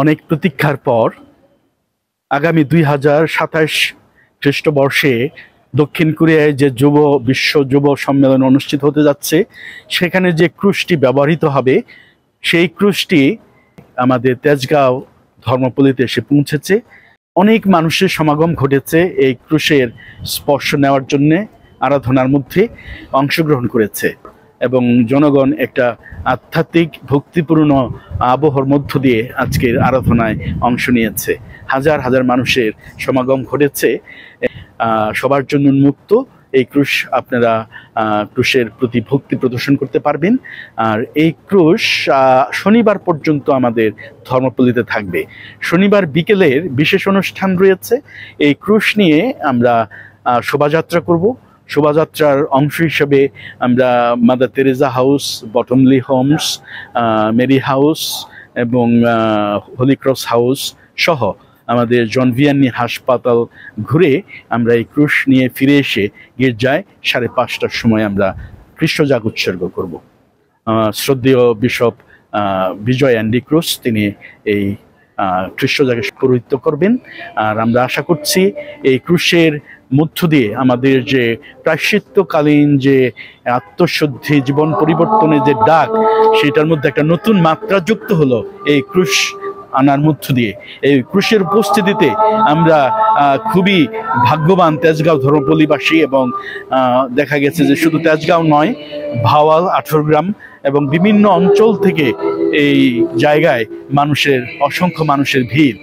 অনেক প্রতীক্ষার পর আগামী 2027 খ্রিস্টবর্ষে দক্ষিণ কোরিয়ায় যে বিশ্ব যুব সম্মেলন অনুষ্ঠিত হতে যাচ্ছে, সেখানে যে ক্রুশটি ব্যবহৃত হবে সেই ক্রুশটি আমাদের তেজগাঁও ধর্মপল্লীতে এসে পৌঁছেছে। অনেক মানুষের সমাগম ঘটেছে এই ক্রুশের স্পর্শ নেওয়ার জন্যে, আরাধনার মধ্যে অংশগ্রহণ করেছে এবং জনগণ একটা আধ্যাত্মিক ভক্তিপূর্ণ আবহাওয়ার মধ্য দিয়ে আজকের আরাধনায় অংশ নিয়েছে। হাজার হাজার মানুষের সমাগম ঘটেছে। সবার জন্য উন্মুক্ত এই ক্রুশ। আপনারা ক্রুশের প্রতি ভক্তি প্রদর্শন করতে পারবেন। আর এই ক্রুশ শনিবার পর্যন্ত আমাদের ধর্মপল্লীতে থাকবে। শনিবার বিকেলের বিশেষ অনুষ্ঠান রয়েছে। এই ক্রুশ নিয়ে আমরা শোভাযাত্রা করব। শোভাযাত্রার অংশ হিসেবে আমরা mother Teresa house, Bottomley homes, Mary house এবং হোলি ক্রস হাউস সহ আমাদের জন ভিয়ানি হাসপাতাল ঘুরে আমরা এই ক্রুশ নিয়ে ফিরে এসে গির্জায় 5:30টার সময় আমরা খ্রিস্টজাগ উৎসর্গ করব। শ্রদ্ধেয় বিশপ বিজয় অ্যান্ডি ক্রুশ তিনি এই খ্রিস্টজাগে পৌরোহিত্য করবেন। আর আমরা আশা করছি এই ক্রুশের মধ্য দিয়ে আমাদের যে প্রায়শ্চিত্তকালীন যে আত্মশুদ্ধি, জীবন পরিবর্তনের যে ডাক, সেটার মধ্যে একটা নতুন মাত্রা যুক্ত হলো এই ক্রুশ আনার মধ্য দিয়ে। এই ক্রুশের উপস্থিতিতে আমরা খুবই ভাগ্যবান তেজগাঁও ধর্মপল্লীবাসী। এবং দেখা গেছে যে শুধু তেজগাঁও নয়, ভাওয়াল, 18 গ্রাম এবং বিভিন্ন অঞ্চল থেকে এই জায়গায় অসংখ্য মানুষের ভিড়।